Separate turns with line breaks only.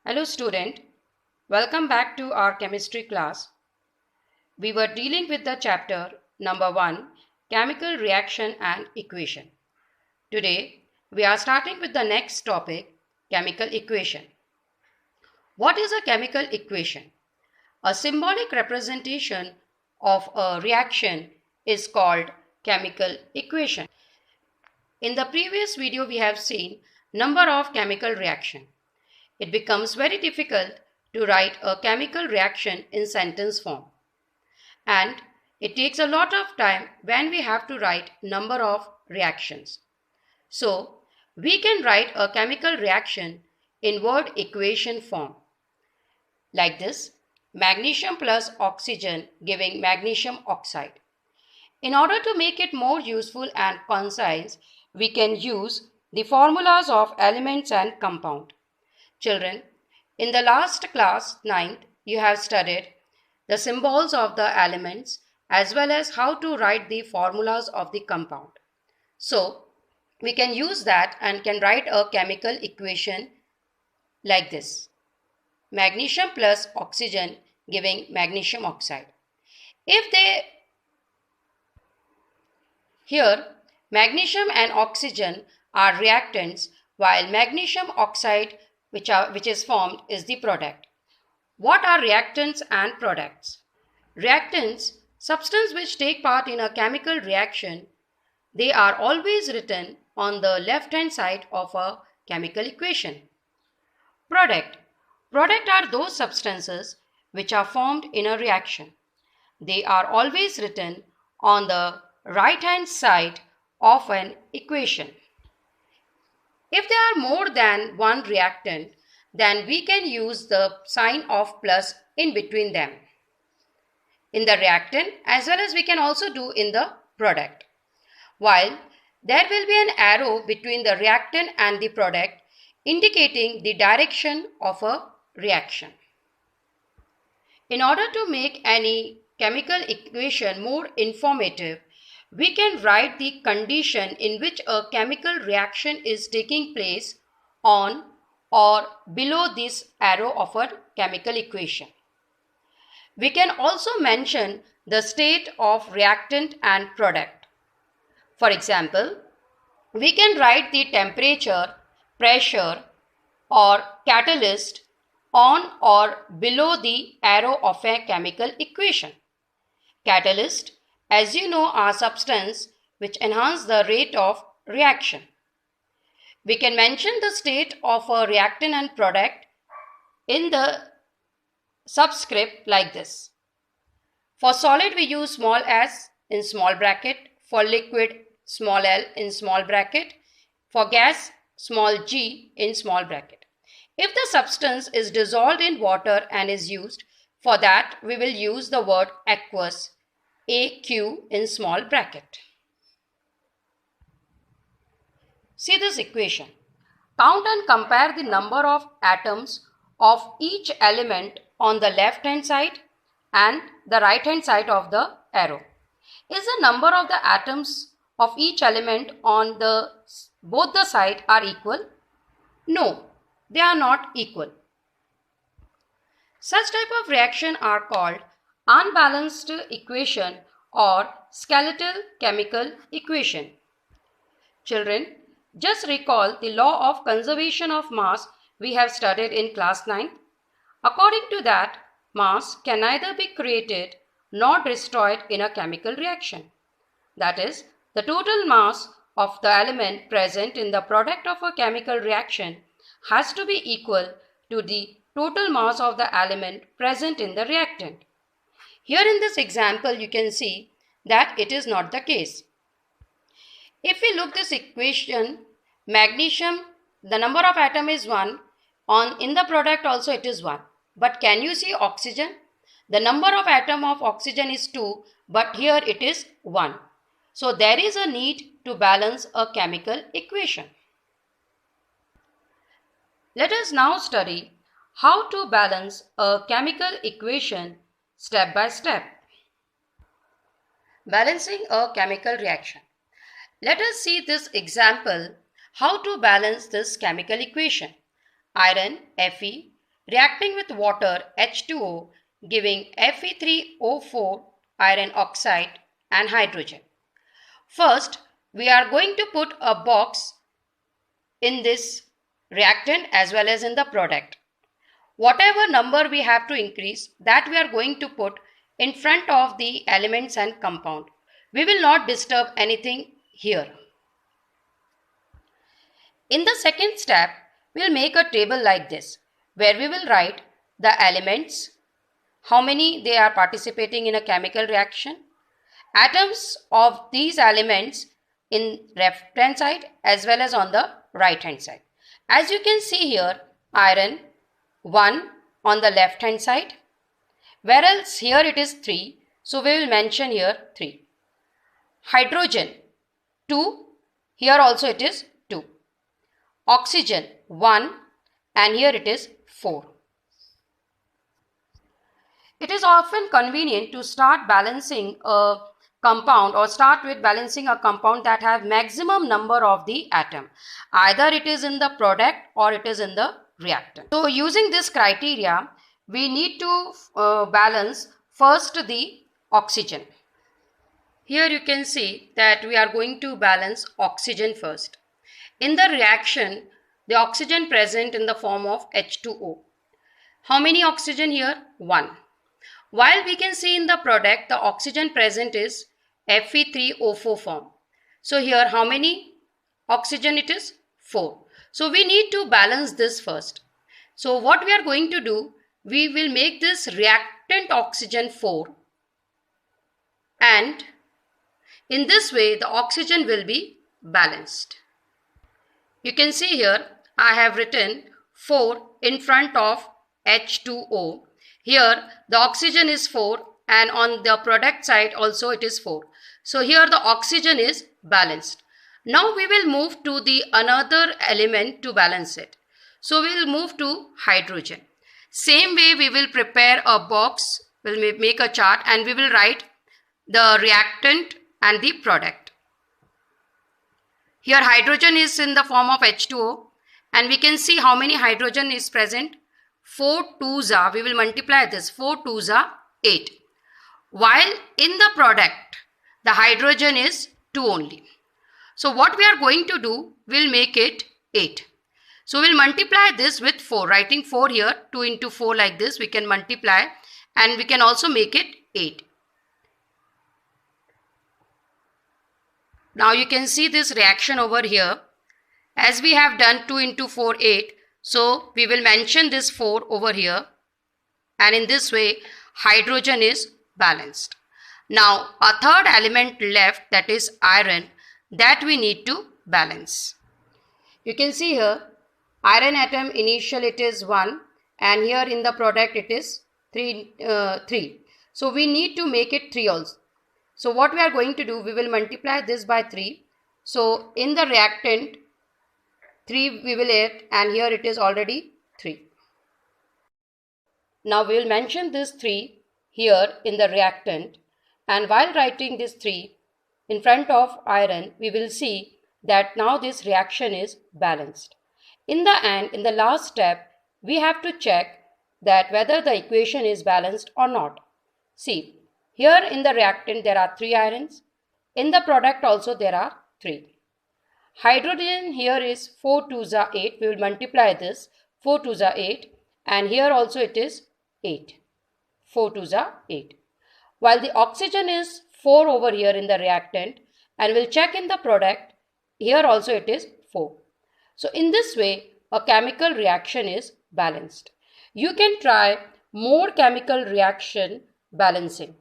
Hello student, welcome back to our chemistry class. We were dealing with the chapter number 1, chemical reaction and equation. Today we are starting with the next topic, chemical equation. What is a chemical equation? A symbolic representation of a reaction is called chemical equation. In the previous video we have seen number of chemical reaction. It becomes very difficult to write a chemical reaction in sentence form. And it takes a lot of time when we have to write number of reactions. So, we can write a chemical reaction in word equation form. Like this, magnesium plus oxygen giving magnesium oxide. In order to make it more useful and concise, we can use the formulas of elements and compound. Children, in the last class 9th, you have studied the symbols of the elements as well as how to write the formulas of the compound. So, we can use that and can write a chemical equation like this. Magnesium plus oxygen giving magnesium oxide. Here, magnesium and oxygen are reactants while magnesium oxide which is formed is the product. What are reactants and products? Reactants, substances which take part in a chemical reaction, they are always written on the left hand side of a chemical equation. Product are those substances which are formed in a reaction. They are always written on the right hand side of an equation. If there are more than one reactant, then we can use the sign of plus in between them. In the reactant as well as we can also do in the product. While there will be an arrow between the reactant and the product indicating the direction of a reaction. In order to make any chemical equation more informative, we can write the condition in which a chemical reaction is taking place on or below this arrow of a chemical equation. We can also mention the state of reactant and product. For example, we can write the temperature, pressure or catalyst on or below the arrow of a chemical equation. Catalyst, as you know, are substances which enhance the rate of reaction. We can mention the state of a reactant and product in the subscript like this. For solid we use small s in small bracket, for liquid small l in small bracket, for gas small g in small bracket. If the substance is dissolved in water and is used, for that we will use the word aqueous, AQ in small bracket. See this equation. Count and compare the number of atoms of each element on the left hand side and the right hand side of the arrow. Is the number of the atoms of each element on both the sides are equal? No, they are not equal. Such type of reaction are called unbalanced equation or skeletal chemical equation. Children, just recall the law of conservation of mass we have studied in class 9. According to that, mass can neither be created nor destroyed in a chemical reaction. That is, the total mass of the element present in the product of a chemical reaction has to be equal to the total mass of the element present in the reactant. Here in this example, you can see that it is not the case. If we look this equation, magnesium, the number of atom is 1, in the product also it is 1. But can you see oxygen? The number of atom of oxygen is 2, but here it is 1. So there is a need to balance a chemical equation. Let us now study how to balance a chemical equation step by step. Balancing a chemical reaction. Let us see this example how to balance this chemical equation. Iron Fe reacting with water H2O giving Fe3O4 iron oxide and hydrogen. First, we are going to put a box in this reactant as well as in the product. Whatever number we have to increase, that we are going to put in front of the elements and compound. We will not disturb anything here. In the second step, we will make a table like this, where we will write the elements, how many they are participating in a chemical reaction, atoms of these elements in left hand side as well as on the right hand side. As you can see here, iron 1 on the left hand side, whereas here it is 3, so we will mention here 3. Hydrogen 2, here also it is 2. Oxygen 1, and here it is 4. It is often convenient to start balancing a compound or start with balancing a compound that have maximum number of the atom. Either it is in the product or it is in the reactant. So using this criteria, we need to balance first the oxygen. Here you can see that we are going to balance oxygen first. In the reaction, the oxygen present in the form of H2O. How many oxygen here? 1. While we can see in the product, the oxygen present is Fe3O4 form. So here how many oxygen it is? 4. So we need to balance this first. So what we are going to do, we will make this reactant oxygen 4, and in this way the oxygen will be balanced. You can see here I have written 4 in front of H2O. Here the oxygen is 4 and on the product side also it is 4. So here the oxygen is balanced. Now we will move to the another element to balance it. So we will move to hydrogen. Same way we will prepare a box, we will make a chart and we will write the reactant and the product. Here hydrogen is in the form of H2O and we can see how many hydrogen is present. 4 2s are, we will multiply this, 4 2s are 8. While in the product, the hydrogen is 2 only. So what we are going to do, we'll make it 8. So we'll multiply this with 4, writing 4 here, 2 into 4 like this, we can multiply and we can also make it 8. Now you can see this reaction over here. As we have done 2 into 4, 8. So we will mention this 4 over here, and in this way hydrogen is balanced. Now a third element left, that is iron, that we need to balance. You can see here iron atom initial it is 1 and here in the product it is 3. So we need to make it 3 also. So what we are going to do, we will multiply this by 3. So in the reactant 3 we will add and here it is already 3. Now we will mention this 3 here in the reactant, and while writing this 3 in front of iron, we will see that now this reaction is balanced. In the end, in the last step, we have to check that whether the equation is balanced or not. See, here in the reactant there are 3 irons. In the product also there are 3. Hydrogen here is 4 2s are 8. We will multiply this. 4 2s are 8. And here also it is 8. 4 2s are 8. While the oxygen is 4 over here in the reactant, and we'll check in the product. Here also it is 4. So in this way, a chemical reaction is balanced. You can try more chemical reaction balancing.